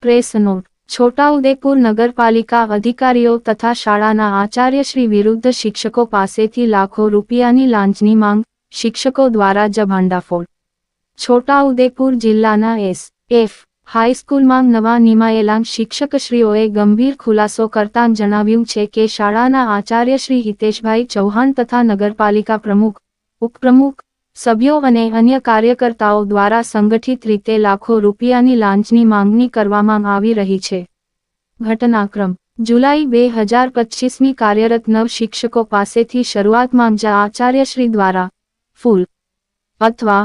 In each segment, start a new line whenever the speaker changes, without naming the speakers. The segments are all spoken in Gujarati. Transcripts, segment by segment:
Press not. છોટાઉદેપુર નગરપાલિકા અધિકારીઓ તથા શાળાના આચાર્યશ્રી વિરુદ્ધ શિક્ષકો પાસેથી લાખો રૂપિયાની લાંચની માંગ, શિક્ષકો દ્વારા જ ભાંડાફોડ. છોટાઉદેપુર જિલ્લાના એસ.એફ. હાઈસ્કૂલમાં નવા નિમાયેલા શિક્ષકશ્રીઓએ ગંભીર ખુલાસો કરતાં જણાવ્યું છે કે શાળાના આચાર્યશ્રી હિતેશભાઈ ચૌહાણ તથા નગરપાલિકા પ્રમુખ, ઉપપ્રમુખ, સભ્યો અને અન્ય કાર્યકર્તાઓ દ્વારા સંગઠિત રીતે લાખો રૂપિયાની લાંચની માંગણી કરવામાં આવી રહી છે. ઘટનાક્રમ: જુલાઈ 2025ની કાર્યરત નવ શિક્ષકો પાસેથી શરૂઆતમાં જ આચાર્યશ્રી દ્વારા ફૂલ અથવા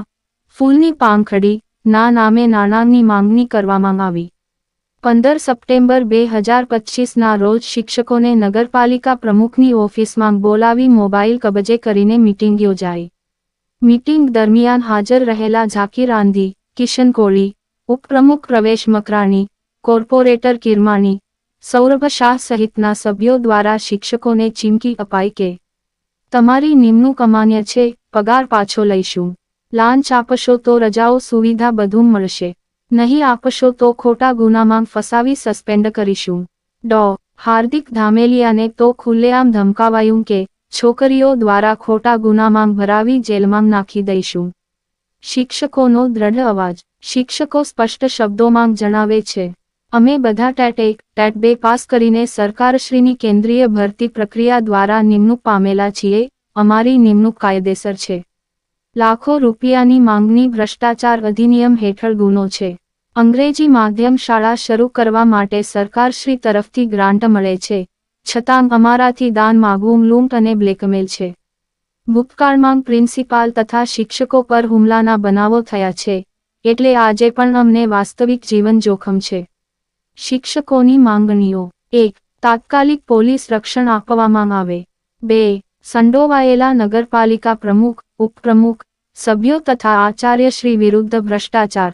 ફૂલની પાંખડી ના નામે નાણાંની માંગણી કરવામાં આવી. 15 સપ્ટેમ્બર 2025ના રોજ શિક્ષકોને નગરપાલિકા પ્રમુખની ઓફિસમાં બોલાવી મોબાઈલ કબજે કરીને મીટિંગ યોજાઈ. મીટિંગ દરમિયાન હાજર રહેલા ઝાકીર આંધી, કિશન કોળી, ઉપપ્રમુખ પ્રવેશ મકરાણી, કોર્પોરેટર કિરમાણી, સૌરભ શાહ સહિતના સભ્યો દ્વારા શિક્ષકોને ચીમકી અપાઈ કે તમારી નિમણૂક અમાન્ય છે, પગાર પાછો લઈશું. લાંચ આપશો તો રજાઓ સુવિધા બધું મળશે, નહીં આપશો તો ખોટા ગુનામાં ફસાવી સસ્પેન્ડ કરીશું. ડો. હાર્દિક ધામેલિયાને તો ખુલ્લેઆમ ધમકાવાયું કે છોકરીઓ દ્વારા ખોટા ગુનામાં ભરાવી જેલમાં નાખી દઈશું. શિક્ષકોનો દ્રઢ અવાજ. શિક્ષકો સ્પષ્ટ શબ્દોમાં જણાવે છે, અમે બધા ટેટ-1, ટેટ-2 પાસ કરીને સરકારશ્રીની કેન્દ્રીય ભરતી પ્રક્રિયા દ્વારા નિમણૂક પામેલા છીએ, અમારી નિમણૂક કાયદેસર છે. લાખો રૂપિયાની માંગણી ભ્રષ્ટાચાર અધિનિયમ હેઠળ ગુનો છે. અંગ્રેજી માધ્યમ શાળા શરૂ કરવા માટે સરકારશ્રી તરફથી ગ્રાન્ટ મળે છે, છતાં અમારાથી દાન માગવું લૂંટ અને બ્લેકમેલ છે. ભૂતકાળમાં પ્રિન્સિપાલ તથા શિક્ષકો પર હુમલાના બનાવો થયા છે, એટલે આજે પણ અમને વાસ્તવિક જીવન જોખમ છે. શિક્ષકોની માંગણીઓ: 1. તાત્કાલિક પોલીસ રક્ષણ આપવામાં આવે. 2. સંડોવાયેલા નગરપાલિકા પ્રમુખ, ઉપપ્રમુખ, સભ્યો તથા આચાર્યશ્રી વિરુદ્ધ ભ્રષ્ટાચાર,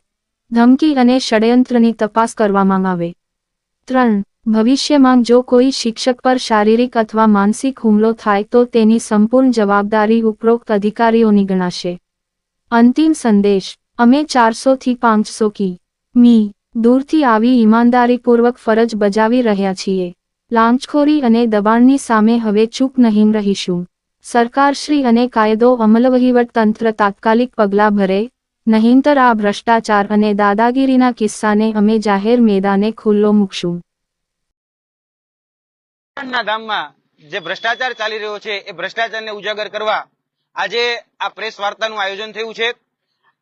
ધમકી અને ષડયંત્રની તપાસ કરવામાં આવે. 3. ભવિષ્યમાં જો કોઈ શિક્ષક પર શારીરિક અથવા માનસિક હુમલો થાય તો તેની સંપૂર્ણ જવાબદારી ઉપરોક્ત અધિકારીઓની ગણાશે. અંતિમ સંદેશ: અમે 400 થી 500 કિ.મી. દૂરથી આવી ઈમાનદારીપૂર્વક ફરજ બજાવી રહ્યા છીએ. લાંચખોરી અને દબાણની સામે હવે ચૂપ નહીં રહીશું. સરકારશ્રી અને કાયદો અમલ વહીવટતંત્ર તાત્કાલિક પગલાં ભરે, નહીંતર આ ભ્રષ્ટાચાર અને દાદાગીરીના કિસ્સાને અમે જાહેર મેદાને ખુલ્લો મૂકશું.
ગામમાં જે ભ્રષ્ટાચાર ચાલી રહ્યો છે એ ભ્રષ્ટાચારને ઉજાગર કરવા આજે આ પ્રેસ વાર્તાનું આયોજન થયું છે.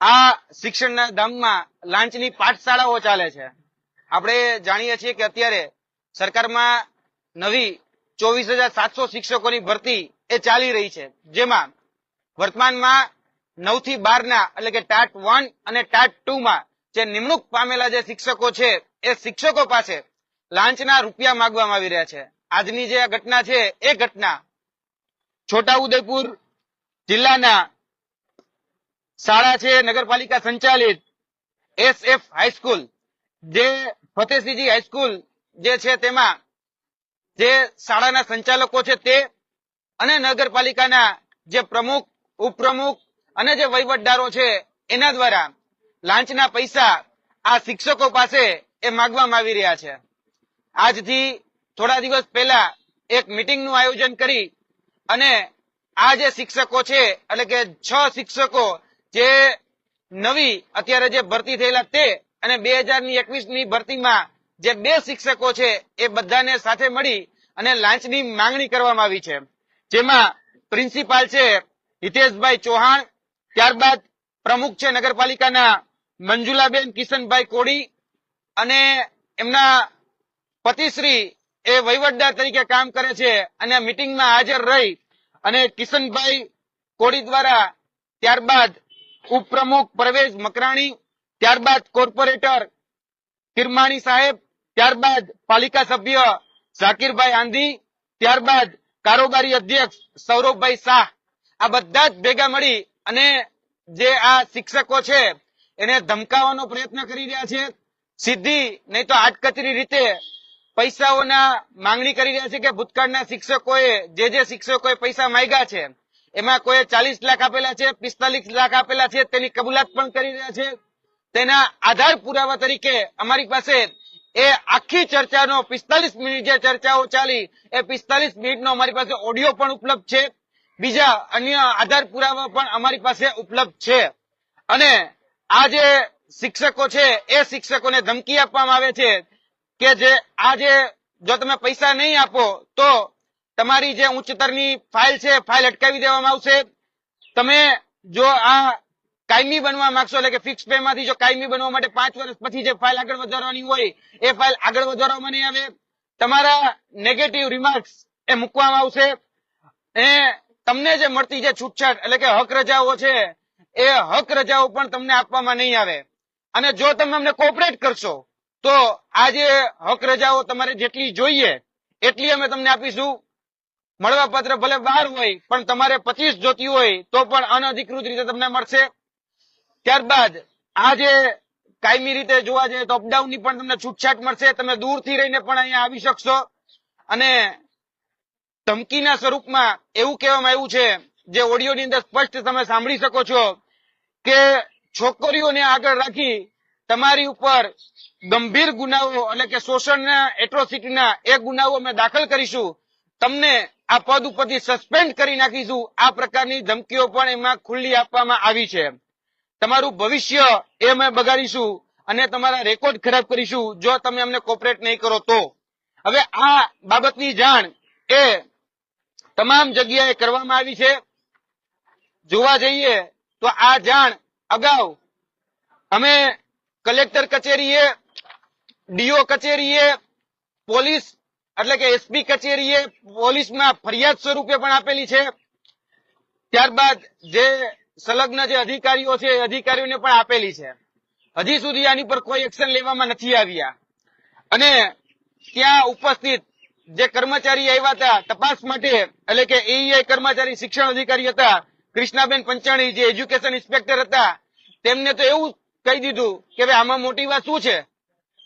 આ શિક્ષણના ધામમાં લાંચની પાઠશાળાઓ ચાલે છે. આપણે જાણીએ છીએ કે અત્યારે સરકારમાં નવી 24,700 શિક્ષકોની ભરતી એ ચાલી રહી છે, જેમાં વર્તમાનમાં 9 થી 12ના એટલે કે ટાટ 1 અને ટાટ 2માં જે નિમણૂક પામેલા જે શિક્ષકો છે એ શિક્ષકો પાસે લાંચના રૂપિયા માંગવામાં આવી રહ્યા છે. આજની જે ઘટના છે એ ઘટના છોટાઉદેપુર જિલ્લાના શાળા છે નગરપાલિકા સંચાલિત એસ.એફ. હાઈસ્કૂલ, જે ફતેહસિંહજી હાઈસ્કૂલ જે છે તેમાં જે શાળાના સંચાલકો છે તે અને નગરપાલિકાના જે પ્રમુખ, ઉપપ્રમુખ અને જે વહીવટદારો છે એના દ્વારા લાંચના પૈસા આ શિક્ષકો પાસે એ માંગવામાં આવી રહ્યા છે. આજથી થોડા દિવસ પહેલા એક મીટિંગનું આયોજન કરી અને આ જે શિક્ષકો છે એટલે કે 6 શિક્ષકો જે નવી અત્યારે જે ભરતી થયેલા તે અને 2021ની ભરતીમાં જે 2 શિક્ષકો છે એ બધાને સાથે મળી અને લાંચની માંગણી કરવામાં આવી છે, જેમાં પ્રિન્સિપાલ છે હિતેશભાઈ ચૌહાણ, ત્યારબાદ પ્રમુખ છે નગરપાલિકાના મંજુલાબેન કિશનભાઈ કોળી અને એમના પતિશ્રી એ વહીવટદાર તરીકે કામ કરે છે અને મીટિંગમાં હાજર રહી અને કિશનભાઈ કોળી દ્વારા, ત્યારબાદ ઉપપ્રમુખ પ્રવેશ મકરાણી, ત્યારબાદ કોર્પોરેટર કિરમાણી સાહેબ, ત્યારબાદ પાલિકા સભ્ય ઝાકીરભાઈ આંધી, ત્યારબાદ કારોબારી અધ્યક્ષ સૌરભભાઈ શાહ, આ બધા જ ભેગા મળી અને જે આ શિક્ષકો છે એને ધમકાવવાનો પ્રયત્ન કરી રહ્યા છે. સીધી નહીં તો આડકતરી રીતે પૈસાઓના માંગણી કરી રહ્યા છે કે ભૂતકાળના શિક્ષકોએ જે શિક્ષકોએ પૈસા માંગ્યા છે એમાં કોઈ 40 લાખ આપેલા છે, 45 લાખ આપેલા છે, તેની કબૂલાત પણ કરી રહ્યા છે. તેના આધાર પુરાવા તરીકે અમારી પાસે એ આખી ચર્ચાનો 45 મિનિટ જે ચર્ચાઓ ચાલી એ 45 મિનિટનો અમારી પાસે ઓડિયો પણ ઉપલબ્ધ છે, બીજા અન્ય આધાર પુરાવા પણ અમારી પાસે ઉપલબ્ધ છે. અને આ જે શિક્ષકો છે એ શિક્ષકોને ધમકી આપવામાં આવે છે કે જે આજે જો તમે પૈસા નહીં આપો તો તમારી જે ઉચ્ચતરની ફાઇલ છે ફાઇલ અટકાવી દેવામાં આવશે. તમે જો આ કાયમી બનવા માંગશો એટલે કે ફિક્સ પે માંથી જો કાયમી બનવા માટે 5 વર્ષ પછી જે ફાઇલ આગળ વધારવાની હોય એ ફાઇલ આગળ વધારવામાં નહીં આવે. તમારા નેગેટિવ રિમાર્ક્સ એ મૂકવામાં આવશે. એ તમને જે મળતી જે છૂટછાટ એટલે કે હક રજાઓ છે એ હક રજાઓ પણ તમને આપવામાં નહીં આવે. અને જો તમે અમને કોઓપરેટ કરશો તો આ જે હક રજાઓ તમારે જેટલી જોઈએ એટલી અમે તમને આપીશું. મળવા પત્ર ભલે 12 હોય પણ તમારે 25 જોતી હોય તો પણ અનધિકૃત રીતે તમને મળશે. ત્યારબાદ આ જે કાયમી રીતે જોવા જઈએ તો અપડાઉન ની પણ તમને છૂટછાટ મળશે. તમે દૂરથી રહીને પણ અહીંયા આવી શકશો. અને ધમકીના સ્વરૂપમાં એવું કહેવામાં આવ્યું છે, જે ઓડિયોની અંદર સ્પષ્ટ તમે સાંભળી શકો છો કે છોકરીઓને આગળ રાખી તમારી ઉપર ગંભીર ગુનાઓ એટલે કે શોષણના એટ્રોસિટીના એ ગુનાઓ અમે દાખલ કરીશું, તમને આ પદ ઉપરથી સસ્પેન્ડ કરી નાખીશું. આ પ્રકારની ધમકીઓ પણ એમાં ખુલ્લી આપવામાં આવી છે. તમારું ભવિષ્ય એ અમે બગાડીશું અને તમારા રેકોર્ડ ખરાબ કરીશું જો તમે અમને કોઓપરેટ નહીં કરો તો. હવે આ બાબતની જાણ એ તમામ જગ્યાએ કરવામાં આવી છે. જોવા જઈએ તો આ જાણ અગાઉ અમે કલેક્ટર કચેરીએ, ડીઓ કચેરીએ, પોલીસ એટલે કે એસપી કચેરીએ પોલીસમાં ફરિયાદ સ્વરૂપે પણ આપેલી છે. ત્યારબાદ જે સંલગ્ન જે અધિકારીઓ છે એ અધિકારીઓને પણ આપેલી છે. હજી સુધી આની પર કોઈ એક્શન લેવામાં નથી આવ્યા. અને ત્યાં ઉપસ્થિત જે કર્મચારી આવ્યા હતા તપાસ માટે એટલે કે એઈઆઈ કર્મચારી શિક્ષણ અધિકારી હતા કૃષ્ણાબેન પંચાણી, જે એજ્યુકેશન ઇન્સ્પેક્ટર હતા, તેમને તો એવું કહી દીધું કે ભાઈ આમાં મોટી વાત શું છે,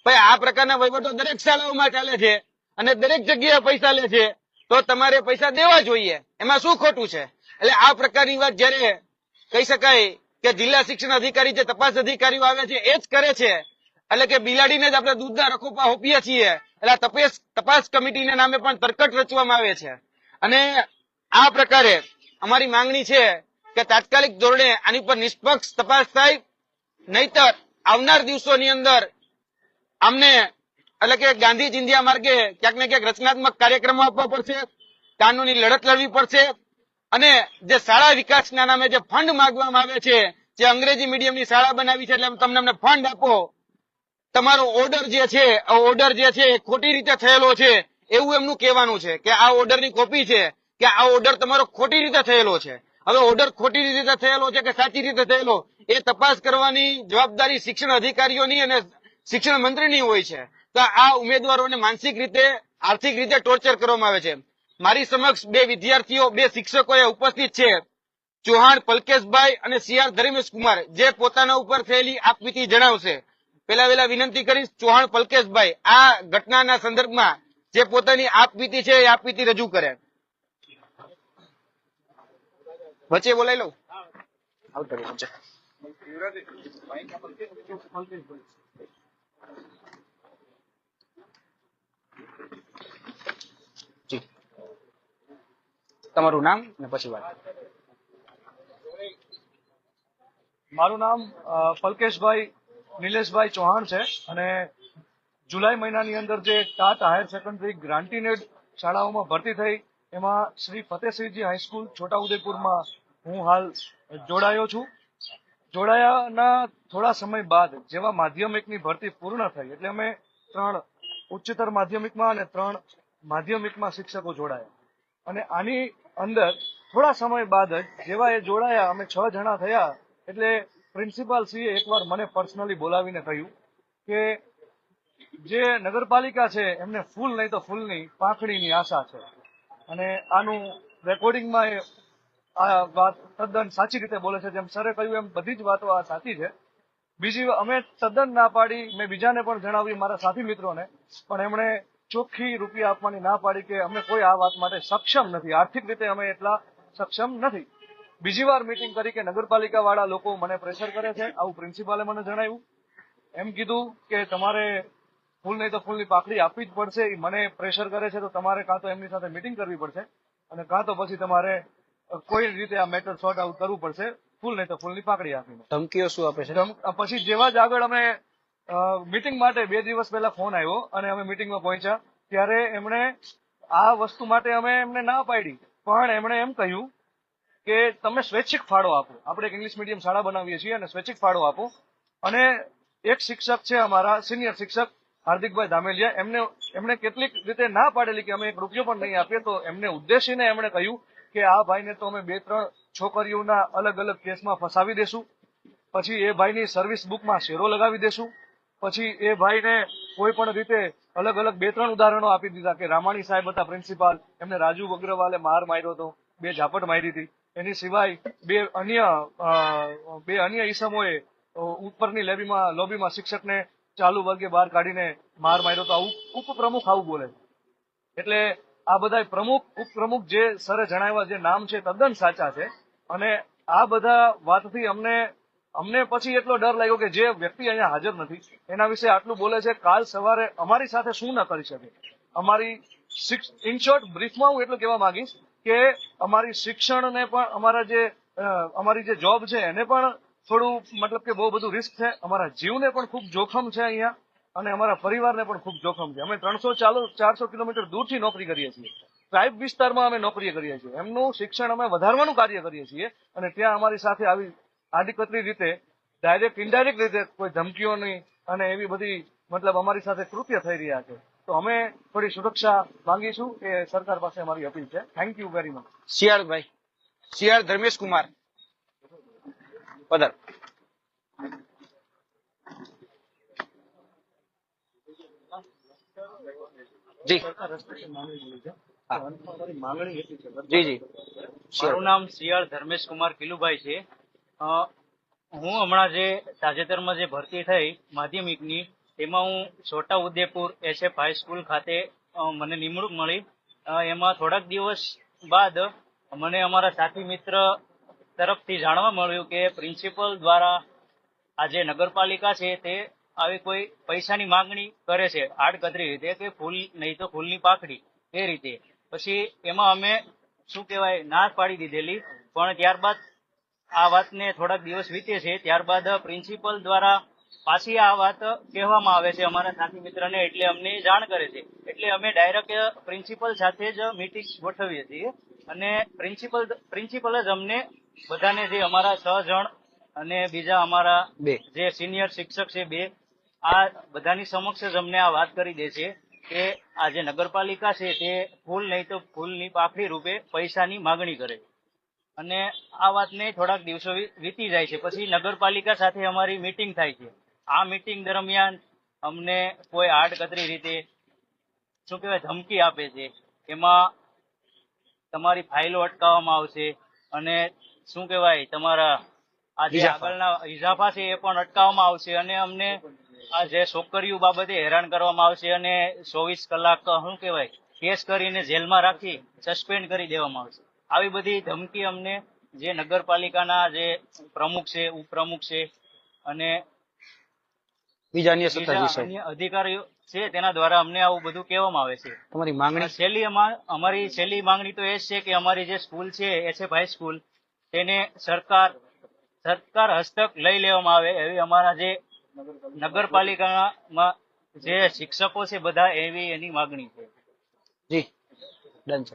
ભાઈ આ પ્રકારના વહીવટો દરેક શાળાઓમાં ચાલે છે અને દરેક જગ્યાએ પૈસા લે છે તો તમારે પૈસા દેવા જોઈએ, એમાં શું ખોટું છે. એટલે આ પ્રકારની વાત જયારે કહી શકાય કે જિલ્લા શિક્ષણ અધિકારી જે તપાસ અધિકારીઓ આવે છે એ જ કરે છે, એટલે કે બિલાડીને જ આપણે દૂધના રખોપા હોપીએ છીએ. એટલે તપાસ કમિટીના નામે પણ તરકટ રચવામાં આવે છે. અને આ પ્રકારે અમારી માંગણી છે કે તાત્કાલિક ધોરણે આની પર નિષ્પક્ષ તપાસ થાય, નહીતર આવનાર દિવસોની અંદર અમને એટલે કે ગાંધી ચિંધ્યા માર્ગે ક્યાંક ને ક્યાંક રચનાત્મક કાર્યક્રમો આપવા પડશે, કાનૂની લડત લડવી પડશે. અને જે શાળા વિકાસના નામે જે ફંડ માંગવામાં આવે છે, જે અંગ્રેજી મીડિયમની શાળા બનાવી છે એટલે તમને અમને ફંડ આપો, તમારો ઓર્ડર જે છે આ ઓર્ડર જે છે ખોટી રીતે થયેલો છે એવું એમનું કહેવાનું છે કે આ ઓર્ડરની કોપી છે કે આ ઓર્ડર તમારો ખોટી રીતે થયેલો છે. હવે ઓર્ડર ખોટી રીતે થયેલો છે કે સાચી રીતે થયેલો એ તપાસ કરવાની જવાબદારી શિક્ષણ અધિકારીઓની અને શિક્ષણ મંત્રીની હોય છે. તો આ ઉમેદવારોને માનસિક રીતે, આર્થિક રીતે ટોર્ચર કરવામાં આવે છે. મારી સમક્ષ બે વિદ્યાર્થીઓ, બે શિક્ષકોએ ઉપસ્થિત છે, ચૌહાણ પલકેશભાઈ અને સીઆર ધર્મેશકુમાર, જે પોતાના ઉપર થયેલી આપવીતી જણાવશે. પેલા વિનંતી કરીશ ચૌહાણ પલકેશભાઈ આ ઘટનાના સંદર્ભમાં જે પોતાની આપવીતી છે એ આપવીતી રજૂ કરે. વચ્ચે બોલાઈ લઉં. આવતો રહ્યો વચ્ચે. જી, તમારું નામ અને પછી વાત.
મારું નામ પલકેશભાઈ નિલેશભાઈ ચૌહાણ છે અને જુલાઈ મહિનાની અંદર જે ટાટ હાયર સેકન્ડરી ગ્રાન્ટીનેડ શાળાઓમાં ભરતી થઈ એમાં શ્રી ફતેહસિંહજી હાઈસ્કૂલ છોટાઉદેપુરમાં હું હાલ જોડાયો છું. જોડાયાના થોડા સમય બાદ જેવા માધ્યમિકની ભરતી પૂર્ણ થઈ એટલે અમે 3 ઉચ્ચતર માધ્યમિકમાં અને 3 માધ્યમિકમાં શિક્ષકો જોડાયા. અને આની અંદર થોડા સમય બાદ જ જેવા એ જોડાયા, અમે 6 જણા થયા એટલે પ્રિન્સિપાલ શ્રીએ એકવાર મને પર્સનલી બોલાવીને કહ્યું કે જે નગરપાલિકા છે એમને ફૂલ નહીં તો ફૂલની પાંખડીની આશા છે. અને આનું રેકોર્ડિંગમાં આ વાત તદ્દન સાચી રીતે બોલે છે. જેમ સરે કહ્યું એમ બધી જ વાતો આ સાચી છે. બીજી અમે તદ્દન ના પાડી, મેં બીજાને પણ જણાવ્યું, મારા સાથી મિત્રોને, પણ એમણે ચોખ્ખી રૂપિયા આપવાની ના પાડી કે અમે કોઈ આ વાત માટે સક્ષમ નથી, આર્થિક રીતે અમે એટલા સક્ષમ નથી. બીજી વાર મીટિંગ કરી કે નગરપાલિકા વાળા લોકો મને પ્રેશર કરે છે, આવું પ્રિન્સિપાલે મને જણાવ્યું. એમ કીધું કે તમારે ફૂલ નહીં તો ફૂલની પાકડી આપવી જ પડશે. એ મને પ્રેશર કરે છે તો તમારે કાં તો એમની સાથે મીટિંગ કરવી પડશે અને કાં તો પછી તમારે કોઈ રીતે આ મેટર સોર્ટ આઉટ કરવું પડશે, ફૂલ નહીં તો ફૂલની પાકડી આપીને.
ધમકીઓ શું આપે છે?
પછી જેવા જ આગળ અમે મીટિંગ માટે 2 દિવસ પહેલા ફોન આવ્યો અને અમે મીટિંગમાં પહોંચ્યા ત્યારે એમણે આ વસ્તુ માટે અમે એમને ના પાડી, પણ એમણે એમ કહ્યું કે તમે સ્વૈચ્છિક ફાળો આપો. આપણે એક ઇંગ્લિશ મીડિયમ શાળા બનાવીએ છીએ અને સ્વૈચ્છિક ફાળો આપો. અને એક શિક્ષક છે અમારા સિનિયર શિક્ષક હાર્દિકભાઈ ધામેલિયા, એમણે કેટલીક રીતે ના પાડેલી કે અમે 1 રૂપિયો પણ નહીં આપીએ. તો એમને ઉદ્દેશીને એમણે કહ્યું કે આ ભાઈને તો અમે 2-3 છોકરીઓના અલગ અલગ કેસમાં ફસાવી દેશું, પછી એ ભાઈની સર્વિસ બુકમાં શેરો લગાવી દેશું, પછી એ ભાઈને કોઈ પણ રીતે અલગ અલગ 2-3 ઉદાહરણો આપી દીધા કે રામાણી સાહેબ હતા પ્રિન્સિપાલ, એમને રાજુ અગ્રવાલે માર માર્યો હતો, 2 ઝાપટ મારી હતી. એની સિવાય 2 અન્ય ઈસમોએ ઉપરની લોબીમાં શિક્ષકને ચાલુ વર્ગે બહાર કાઢીને માર માર્યો તો. આવું ઉપપ્રમુખ આવું બોલે. એટલે આ બધા પ્રમુખ ઉપપ્રમુખ જે સરે જણાવ્યા જે નામ છે તદ્દન સાચા છે. અને આ બધા વાતથી અમને પછી એટલો ડર લાગ્યો કે જે વ્યક્તિ અહીંયા હાજર નથી એના વિશે આટલું બોલે છે, કાલ સવારે અમારી સાથે શું ન કરી શકે. અમારી ઇન શોર્ટ બ્રીફમાં હું એટલું કહેવા માંગીશ કે અમારી શિક્ષણને પણ અમારી જે જોબ છે એને પણ થોડું મતલબ કે બહુ બધું રિસ્ક છે. અમારા જીવને પણ ખૂબ જોખમ છે અહીંયા અને અમારા પરિવારને પણ ખૂબ જોખમ છે. અમે 300-400 કિલોમીટર દૂરથી નોકરી કરીએ છીએ. ટ્રાઇબ વિસ્તારમાં અમે નોકરી કરીએ છીએ. એમનું શિક્ષણ અમે વધારવાનું કાર્ય કરીએ છીએ અને ત્યાં અમારી સાથે આવી આડીકતરી રીતે ડાયરેક્ટ ઇનડાયરેક્ટ રીતે કોઈ ધમકીઓની અને એવી બધી મતલબ અમારી સાથે કૃત્ય થઈ રહ્યા છે. તો અમે થોડી સુરક્ષા માંગીશું એ સરકાર પાસે અમારી અપીલ છે. Thank you very much.
Shiyal Dharmesh Kumar Padhar. જી જી.
મારું નામ શિયાળ ધર્મેશ કુમાર કિલુભાઈ છે. હું હમણાં જે તાજેતરમાં જે ભરતી થઈ માધ્યમિકની તેમાં હું છોટા ઉદેપુર SF હાઈસ્કૂલ ખાતે મને નિમણૂક મળી. એમાં થોડાક દિવસ બાદ મને અમારા સાથી મિત્ર તરફથી જાણવા મળ્યું કે પ્રિન્સિપલ દ્વારા આ જે નગરપાલિકા છે તે આવી કોઈ પૈસાની માંગણી કરે છે આડકતરી રીતે કે ફૂલ નહીં તો ફૂલની પાકડી એ રીતે. પછી એમાં અમે શું કહેવાય ના પાડી દીધેલી. પણ ત્યારબાદ આ વાતને થોડાક દિવસ વીતે છે ત્યારબાદ પ્રિન્સિપલ દ્વારા પાછી આ વાત કહેવામાં આવે છે અમારા સાથી મિત્રને, એટલે અમને જાણ કરે છે. એટલે અમે ડાયરેક્ટ પ્રિન્સિપલ સાથે જ મીટિંગ ગોઠવીએ છીએ અને પ્રિન્સિપલ જ અમને બધાને જે અમારા 6 જણ અને બીજા અમારા
2
જે સિનિયર શિક્ષક છે 2 આ બધાની સમક્ષ જ અમને આ વાત કરી દે છે કે આ જે નગરપાલિકા છે તે ફૂલ નહીં તો ફૂલની પાકડી રૂપે પૈસાની માગણી કરે. અને આ વાતને થોડાક દિવસો વીતી જાય છે. પછી નગરપાલિકા સાથે અમારી મીટિંગ થાય છે. આ મીટિંગ દરમિયાન અમને કોઈ આડકતરી રીતે શું કહેવાય ધમકી આપે છે. એમાં તમારી ફાઇલો અટકાવવામાં આવશે અને શું કહેવાય તમારા આ જે આગળના ઇજાફા છે એ પણ અટકાવવામાં આવશે અને અમને આ જે છોકરીઓ બાબતે હેરાન કરવામાં આવશે અને 24 કલાક શું કહેવાય કેસ કરીને જેલમાં રાખી સસ્પેન્ડ કરી દેવામાં આવશે. આવી બધી ધમકી અમને જે નગરપાલિકાના જે પ્રમુખ છે ઉપપ્રમુખ છે અને
બીજા અન્ય
અધિકારીઓ છે તેના દ્વારા અમને આવું બધું કહેવામાં આવે છે.
તમારી માંગણી?
અમારી છેલ્લી માંગણી તો એ જ છે કે અમારી જે સ્કૂલ છે SF હાઈસ્કૂલ તેને સરકાર હસ્તક લઈ લેવામાં આવે એવી અમારા જે નગરપાલિકામાં જે શિક્ષકો છે બધા એવી એની માંગણી છે.
જી ડન છે.